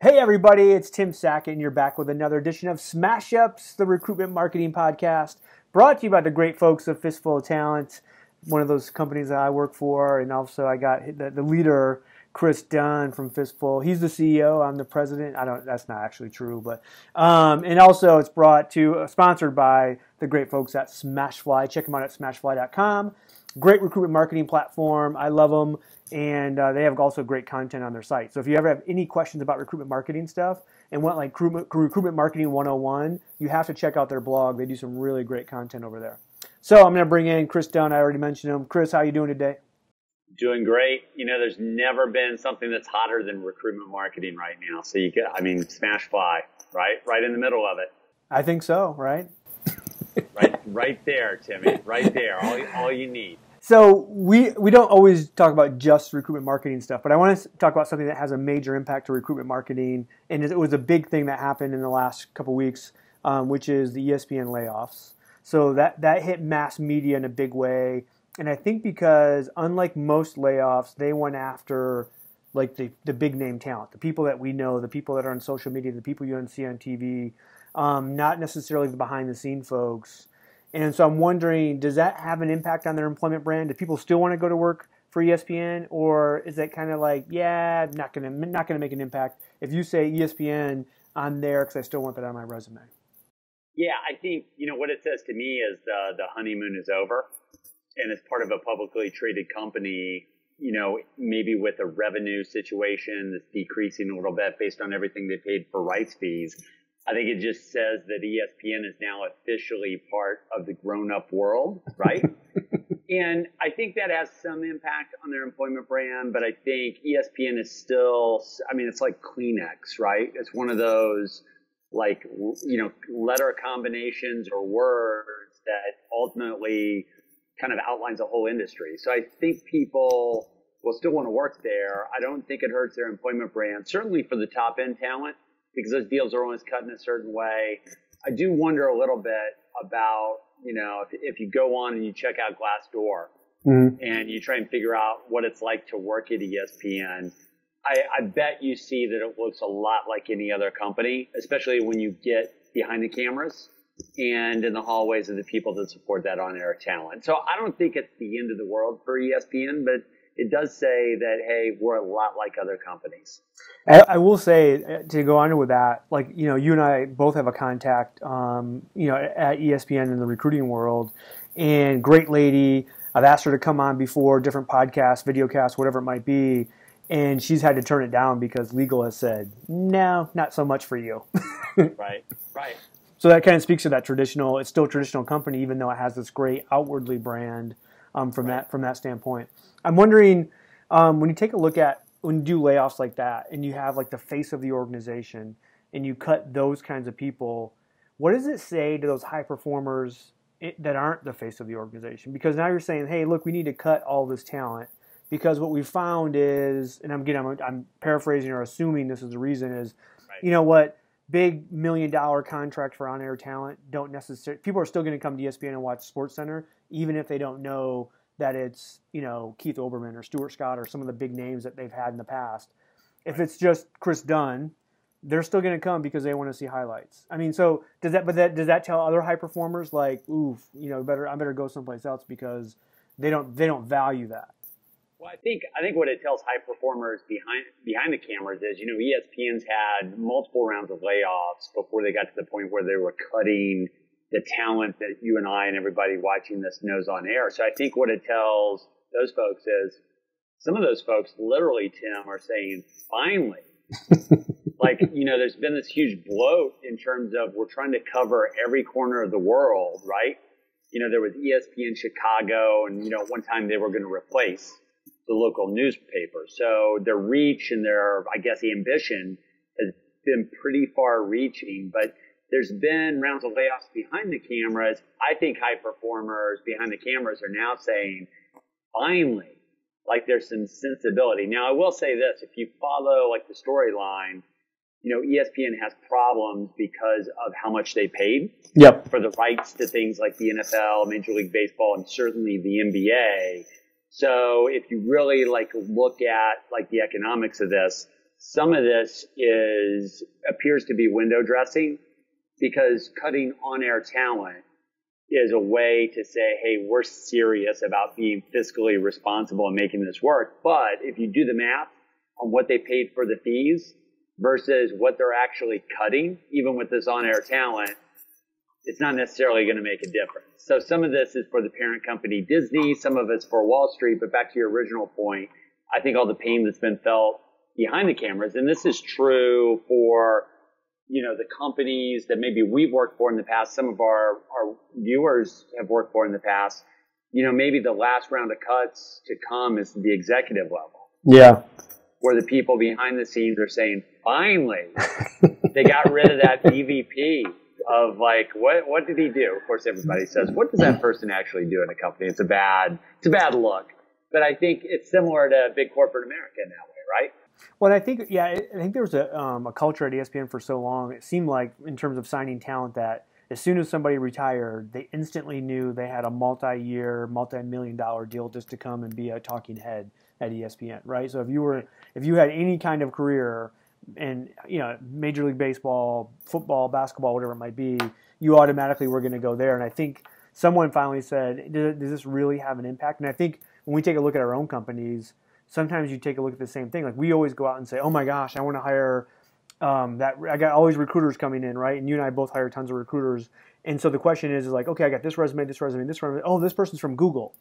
Hey everybody, it's Tim Sackett, and you're back with another edition of SmashUps, the recruitment marketing podcast, brought to you by the great folks of Fistful of Talent, one of those companies that I work for, and also I got the leader, Kris Dunn from Fistful. He's the CEO, I'm the president. That's not actually true, but and also it's sponsored by the great folks at Smashfly. Check them out at smashfly.com. Great recruitment marketing platform. I love them. And they have also great content on their site. So if you ever have any questions about recruitment marketing stuff and want like recruitment marketing 101, you have to check out their blog. They do some really great content over there. So I'm going to bring in Kris Dunn. I already mentioned him. Kris, how are you doing today? Doing great. You know, there's never been something that's hotter than recruitment marketing right now. So Smashfly, right? Right in the middle of it. I think so, right? Right there, Timmy. Right there. All you need. So we don't always talk about just recruitment marketing stuff, but I want to talk about something that has a major impact to recruitment marketing, and it was a big thing that happened in the last couple of weeks, which is the ESPN layoffs. So that hit mass media in a big way, and I think because unlike most layoffs, they went after like the big name talent, the people that we know, the people that are on social media, the people you don't see on TV, not necessarily the behind the scene folks. And so I'm wondering, does that have an impact on their employment brand? Do people still want to go to work for ESPN, or is it kind of like, yeah, not gonna make an impact if you say ESPN on there because I still want that on my resume? Yeah, I think what it says to me is the honeymoon is over, and as part of a publicly traded company, maybe with a revenue situation that's decreasing a little bit based on everything they paid for rights fees. I think it just says that ESPN is now officially part of the grown-up world, right? And I think that has some impact on their employment brand, but I think ESPN is still, it's like Kleenex, right? It's one of those, letter combinations or words that ultimately kind of outlines a whole industry. So I think people will still want to work there. I don't think it hurts their employment brand, certainly for the top-end talent, because those deals are always cut in a certain way. I do wonder a little bit about, if you go on and you check out Glassdoor and you try and figure out what it's like to work at ESPN, I bet you see that it looks a lot like any other company, especially when you get behind the cameras and in the hallways of the people that support that on-air talent. So I don't think it's the end of the world for ESPN, but it does say that, hey, we're a lot like other companies. I will say, to go on with that, you and I both have a contact, at ESPN in the recruiting world, and great lady. I've asked her to come on before, different podcasts, videocasts, whatever it might be, and she's had to turn it down because legal has said, no, not so much for you. Right. So that kind of speaks to that it's still a traditional company, even though it has this great outwardly brand from that standpoint. I'm wondering, when you take a look at, when you do layoffs like that and you have like the face of the organization and you cut those kinds of people, what does it say to those high performers that aren't the face of the organization? Because now you're saying, hey, look, we need to cut all this talent because what we found is, and I'm paraphrasing or assuming this is the reason is, right. Big $1 million contract for on-air talent don't necessarily, people are still going to come to ESPN and watch SportsCenter, even if they don't know that it's, Keith Olbermann or Stuart Scott or some of the big names that they've had in the past. If it's just Kris Dunn, they're still going to come because they want to see highlights. So does that tell other high performers like, I better go someplace else because they don't value that? Well, I think what it tells high performers behind the cameras is, ESPN's had multiple rounds of layoffs before they got to the point where they were cutting the talent that you and I and everybody watching this knows on air. So I think what it tells those folks is some of those folks literally, Tim, are saying, finally, there's been this huge bloat in terms of we're trying to cover every corner of the world, right? There was ESPN Chicago, and, one time they were going to replace the local newspaper. So their reach and their, ambition has been pretty far reaching, but there's been rounds of layoffs behind the cameras. I think high performers behind the cameras are now saying, finally, there's some sensibility. Now, I will say this, if you follow the storyline, ESPN has problems because of how much they paid for the rights to things like the NFL, Major League Baseball, and certainly the NBA. So if you really look at the economics of this, some of this appears to be window dressing, because cutting on-air talent is a way to say, hey, we're serious about being fiscally responsible and making this work. But if you do the math on what they paid for the fees versus what they're actually cutting, even with this on-air talent, it's not necessarily going to make a difference. So some of this is for the parent company Disney, some of it's for Wall Street. But back to your original point, I think all the pain that's been felt behind the cameras, and this is true for, the companies that maybe we've worked for in the past, some of our viewers have worked for in the past, maybe the last round of cuts to come is the executive level. Yeah. Where the people behind the scenes are saying, finally, they got rid of that EVP of like, what did he do? Of course, everybody says, what does that person actually do in a company? It's a bad look. But I think it's similar to big corporate America in that way, right? Well, I think there was a culture at ESPN for so long. It seemed like, in terms of signing talent, that as soon as somebody retired, they instantly knew they had a multi-year, multi-million-dollar deal just to come and be a talking head at ESPN, right? So if you had any kind of career in Major League Baseball, football, basketball, whatever it might be, you automatically were going to go there. And I think someone finally said, does this really have an impact? And I think when we take a look at our own companies, sometimes you take a look at the same thing. Like, we always go out and say, oh my gosh, I want to hire I got all these recruiters coming in, right? And you and I both hire tons of recruiters. And so the question is like, okay, I got this resume. Oh, this person's from Google.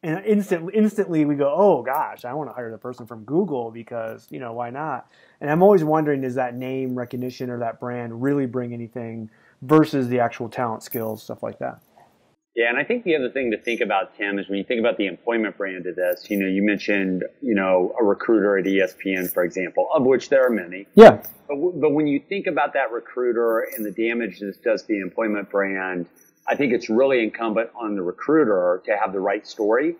And instantly we go, oh gosh, I want to hire the person from Google because, why not? And I'm always wondering, does that name recognition or that brand really bring anything versus the actual talent, skills, stuff like that? Yeah, and I think the other thing to think about, Tim, is when you think about the employment brand of this, you mentioned, a recruiter at ESPN, for example, of which there are many. Yeah. But when you think about that recruiter and the damage this does to the employment brand, I think it's really incumbent on the recruiter to have the right story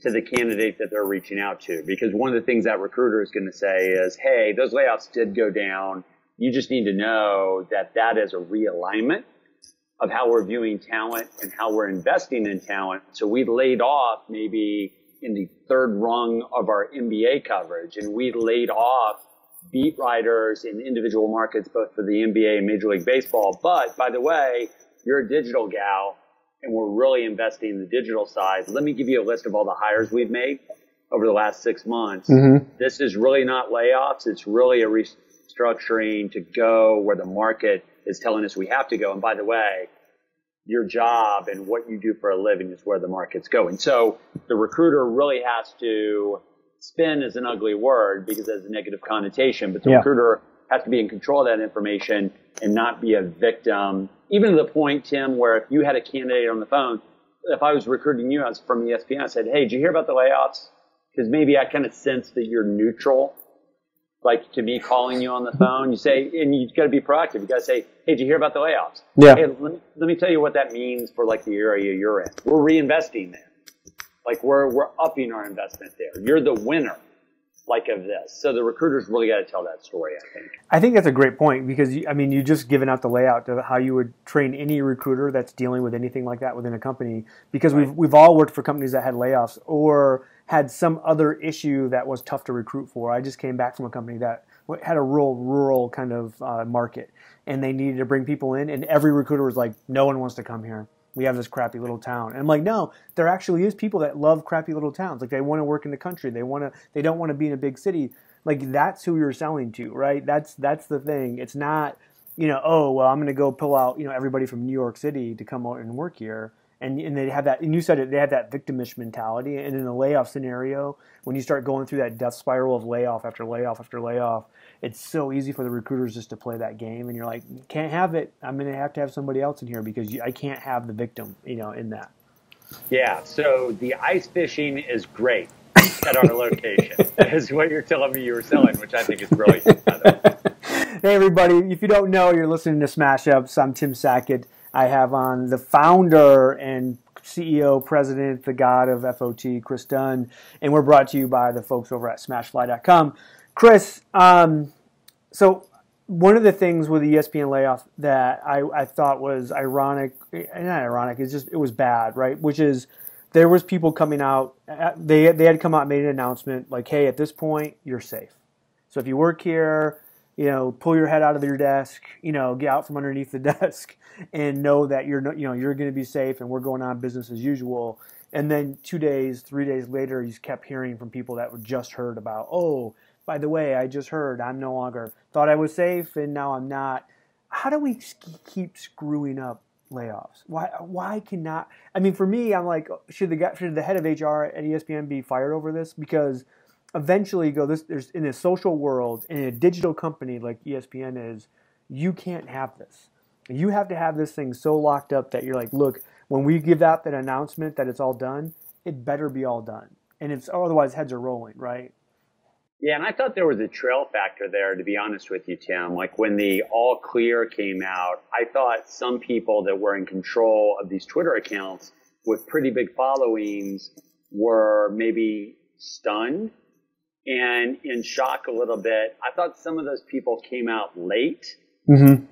to the candidate that they're reaching out to. Because one of the things that recruiter is going to say is, hey, those layoffs did go down. You just need to know that that is a realignment of how we're viewing talent and how we're investing in talent. So we laid off maybe in the third rung of our NBA coverage, and we laid off beat writers in individual markets, both for the NBA and Major League Baseball. But by the way, you're a digital gal, and we're really investing in the digital side. Let me give you a list of all the hires we've made over the last 6 months. Mm-hmm. This is really not layoffs. It's really a restructuring to go where the market is telling us we have to go. And by the way, your job and what you do for a living is where the market's going. So the recruiter really has to spin is an ugly word because it has a negative connotation, but the recruiter has to be in control of that information and not be a victim. Even to the point, Tim, where if you had a candidate on the phone, if I was recruiting you as from ESPN, I said, hey, did you hear about the layoffs? Because maybe I kind of sense that you're neutral. Like, to me calling you on the phone, you say, and you got to be proactive. You got to say, hey, did you hear about the layoffs? Yeah. Hey, let me tell you what that means for like the area you're in. We're reinvesting there. Like we're upping our investment there. You're the winner, like, of this. So the recruiters really got to tell that story, I think. I think that's a great point because, you just given out the layout of how you would train any recruiter that's dealing with anything like that within a company, because we've all worked for companies that had layoffs or had some other issue that was tough to recruit for. I just came back from a company that had a rural kind of market, and they needed to bring people in, and every recruiter was like, no one wants to come here. We have this crappy little town. And I'm like, no, there actually is people that love crappy little towns. Like, they want to work in the country. They don't want to be in a big city. Like, that's who you're selling to, right? That's the thing. It's not, oh, well, I'm going to go pull out, everybody from New York City to come out and work here. And they have that, and you said it, they have that victimish mentality. And in a layoff scenario, when you start going through that death spiral of layoff after layoff after layoff, it's so easy for the recruiters just to play that game. And you're like, can't have it. I'm going to have somebody else in here because I can't have the victim, in that. Yeah. So the ice fishing is great at our location. That is what you're telling me you were selling, which I think is brilliant. Hey, everybody. If you don't know, you're listening to SmashUps. I'm Tim Sackett. I have on the founder and CEO, president, the god of FOT, Kris Dunn, and we're brought to you by the folks over at smashfly.com. Kris, so one of the things with the ESPN layoff that I thought was ironic, not ironic, it was bad, right? Which is there was people coming out, they had come out and made an announcement like, hey, at this point, you're safe. So if you work here, pull your head out of your desk, get out from underneath the desk and know that you're going to be safe and we're going on business as usual. And then 2 days, 3 days later, you kept hearing from people that were just heard about, oh, by the way, I just heard I'm no longer, thought I was safe and now I'm not. How do we keep screwing up layoffs? Why cannot? I mean, for me, I'm like, should the head of HR at ESPN be fired over this? Because eventually, there's in a social world, in a digital company like ESPN is, you can't have this. You have to have this thing so locked up that you're like, look, when we give out that announcement that it's all done, it better be all done, and it's otherwise heads are rolling, right? Yeah, and I thought there was a trail factor there, to be honest with you, Tim. Like when the all clear came out, I thought some people that were in control of these Twitter accounts with pretty big followings were maybe stunned and in shock a little bit. I thought some of those people came out late. Mm-hmm.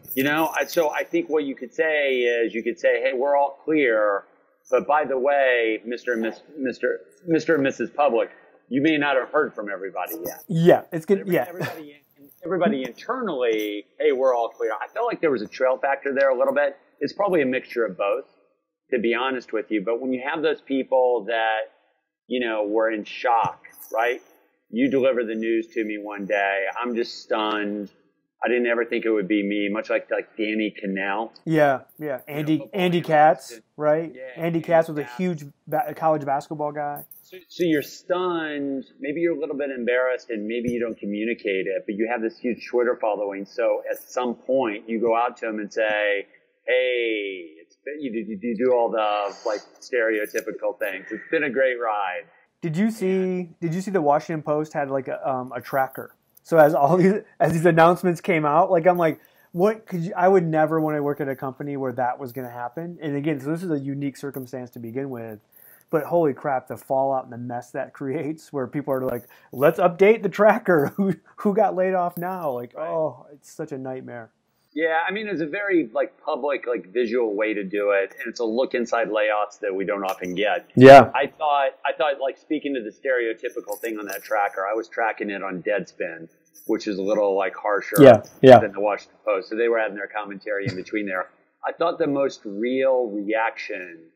So I think what you could say is hey, we're all clear, but by the way, Mr. and Mrs. Public, you may not have heard from everybody yet. Yeah, it's good. Everybody internally, hey, we're all clear. I felt like there was a trail factor there a little bit. It's probably a mixture of both, to be honest with you. But when you have those people that, were in shock, right? You deliver the news to me one day. I'm just stunned. I didn't ever think it would be me, much like Danny Cannell. Yeah. Andy Katz, right? Yeah, Andy Katz was a huge college basketball guy. So you're stunned, maybe you're a little bit embarrassed, and maybe you don't communicate it, but you have this huge Twitter following. So at some point, you go out to them and say, hey, you do all the stereotypical things. It's been a great ride. Did you see the Washington Post had like a tracker? So as these announcements came out, I'm like, what I would never want to work at a company where that was going to happen. And again, so this is a unique circumstance to begin with. But holy crap, the fallout and the mess that creates where people are like, let's update the tracker. Who got laid off now? Right. Oh, it's such a nightmare. Yeah, I mean, it's a very public, visual way to do it. And it's a look inside layoffs that we don't often get. Yeah. I thought speaking to the stereotypical thing on that tracker, I was tracking it on Deadspin, which is a little harsher than the Washington Post. So they were adding their commentary in between there. I thought the most real reaction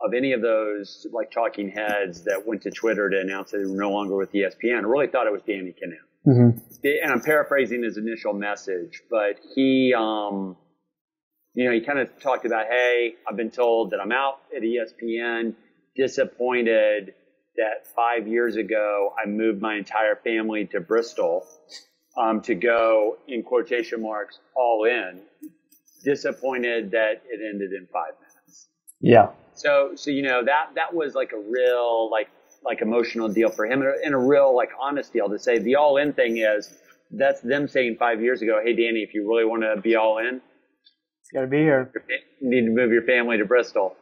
of any of those talking heads that went to Twitter to announce that they were no longer with ESPN, I really thought it was Danny Cannell. Mm-hmm. And I'm paraphrasing his initial message, but he kind of talked about, hey, I've been told that I'm out at ESPN, disappointed that 5 years ago I moved my entire family to Bristol to go, in quotation marks, all in, disappointed that it ended in 5 minutes. Yeah. So that was a real emotional deal for him, and a real honest deal to say the all in thing is that's them saying 5 years ago, hey Danny, if you really want to be all in, you got to be here. You need to move your family to Bristol.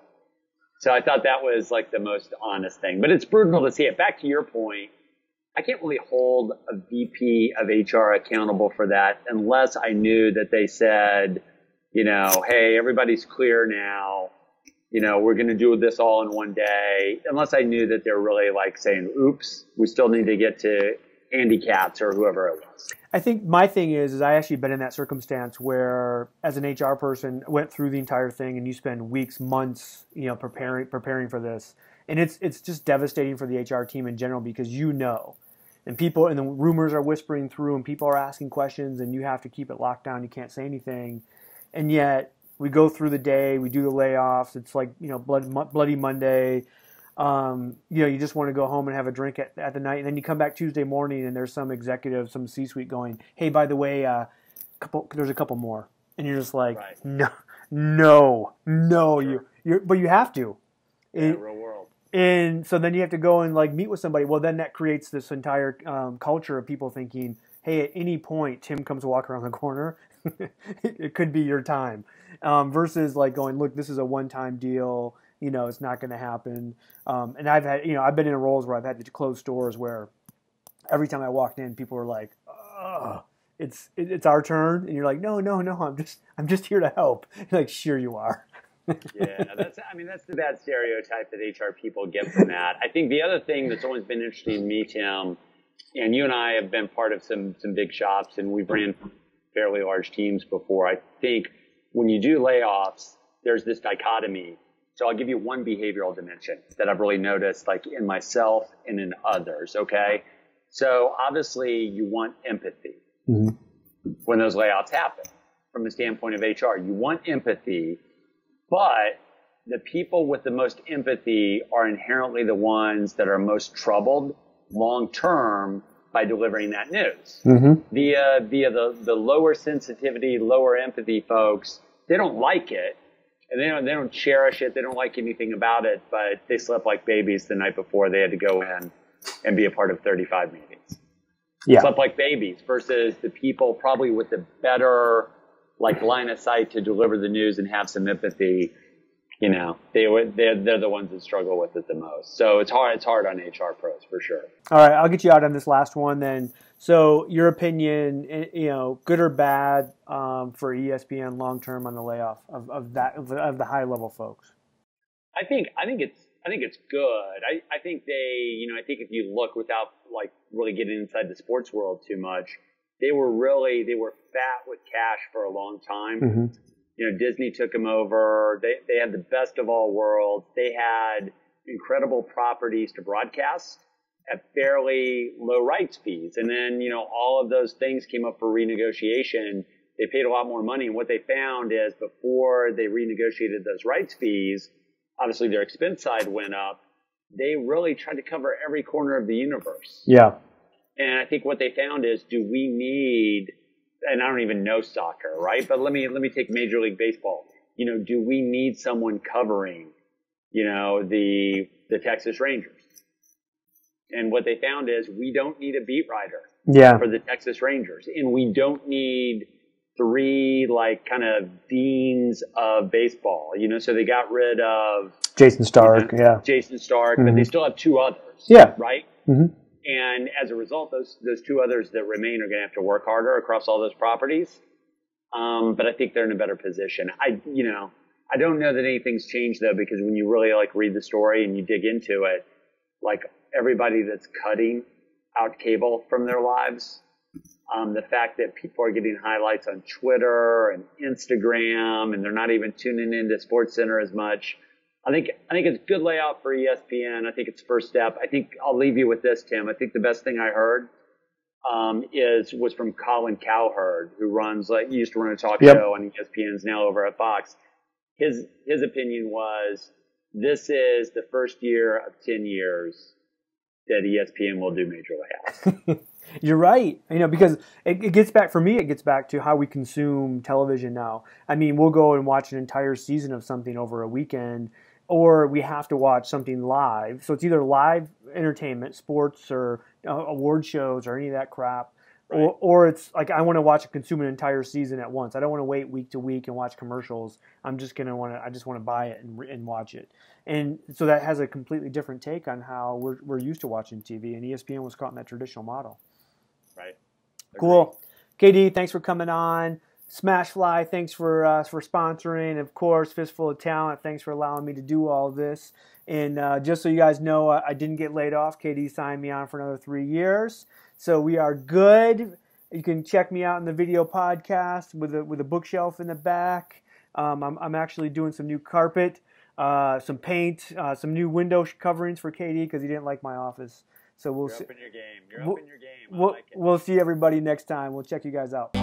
So I thought that was the most honest thing, but it's brutal to see it. Back to your point, I can't really hold a VP of HR accountable for that unless I knew that they said, hey, everybody's clear now. We're going to do this all in one day, unless I knew that they're really saying, oops, we still need to get to Andy Katz or whoever it was. I think my thing is I actually been in that circumstance where as an HR person went through the entire thing and you spend weeks, months, preparing for this. And it's just devastating for the HR team in general because and people and the rumors are whispering through and people are asking questions and you have to keep it locked down. You can't say anything. And yet we go through the day, we do the layoffs. It's Bloody Monday. You just want to go home and have a drink at the night. And then you come back Tuesday morning and there's some executive, some C-suite going, hey, by the way, there's a couple more. And you're just like, right. No, sure. But you have to. Real world. And so then you have to go and meet with somebody. Well, then that creates this entire culture of people thinking, hey, at any point, Tim comes to walk around the corner. It could be your time. Versus going, look, this is a one-time deal. It's not going to happen. And I've had, I've been in roles where I've had to close stores where every time I walked in, people were like, oh, it's our turn. And you're like, no, I'm just here to help. You're like, sure you are. Yeah, that's the bad stereotype that HR people get from that. I think the other thing that's always been interesting to me, Tim, And you and I have been part of some big shops, and we've ran fairly large teams before. I think when you do layoffs, there's this dichotomy. So I'll give you one behavioral dimension that I've really noticed, like in myself and in others, okay? So obviously you want empathy when those layoffs happen from the standpoint of HR. You want empathy, but the people with the most empathy are inherently the ones that are most troubled long-term by delivering that news. Via the lower sensitivity, lower empathy folks, they don't like it, and they don't cherish it. They don't like anything about it, but they slept like babies the night before they had to go in and be a part of 35 meetings. Yeah. Slept like babies versus the people probably with the better line of sight to deliver the news and have some empathy. You know, they're the ones that struggle with it the most. So it's hard on HR pros for sure. All right, I'll get you out on this last one then. So your opinion, good or bad for ESPN long term on the layoff of the high level folks? I think it's good. I think I think if you look without really getting inside the sports world too much, they were fat with cash for a long time. Disney took them over. They had the best of all worlds. They had incredible properties to broadcast at fairly low rights fees. And then, all of those things came up for renegotiation. They paid a lot more money. And what they found is before they renegotiated those rights fees, obviously their expense side went up. They really tried to cover every corner of the universe. Yeah. And I think what they found is, do we need, and I don't even know soccer, right? But let me take Major League Baseball. Do we need someone covering, the Texas Rangers? And what they found is we don't need a beat writer for the Texas Rangers. And we don't need three kind of deans of baseball, so they got rid of Jason Stark, Jason Stark, but they still have two others, right? And as a result, those two others that remain are going to have to work harder across all those properties. But I think they're in a better position. I don't know that anything's changed though, because when you really read the story and you dig into it, everybody that's cutting out cable from their lives, the fact that people are getting highlights on Twitter and Instagram, and they're not even tuning into SportsCenter as much. I think it's a good layout for ESPN. I think it's first step. I think I'll leave you with this, Tim. I think the best thing I heard was from Colin Cowherd, who used to run a talk show on ESPN's now over at Fox. His opinion was, this is the first year of 10 years that ESPN will do major layoffs. You're right. Because it gets back to how we consume television now. I mean, we'll go and watch an entire season of something over a weekend, or we have to watch something live. So it's either live entertainment, sports, or award shows, or any of that crap. Right. Or it's I want to consume an entire season at once. I don't want to wait week to week and watch commercials. I just want to buy it and watch it. And so that has a completely different take on how we're used to watching TV. And ESPN was caught in that traditional model. Right. Cool. KD, thanks for coming on. Smashfly, thanks for sponsoring. Of course, Fistful of Talent, thanks for allowing me to do all this. And just so you guys know, I didn't get laid off. KD signed me on for another 3 years. So we are good. You can check me out in the video podcast with a bookshelf in the back. I'm actually doing some new carpet, some paint, some new window coverings for KD because he didn't like my office. So we'll see. You're up in your game. We'll see everybody next time. We'll check you guys out.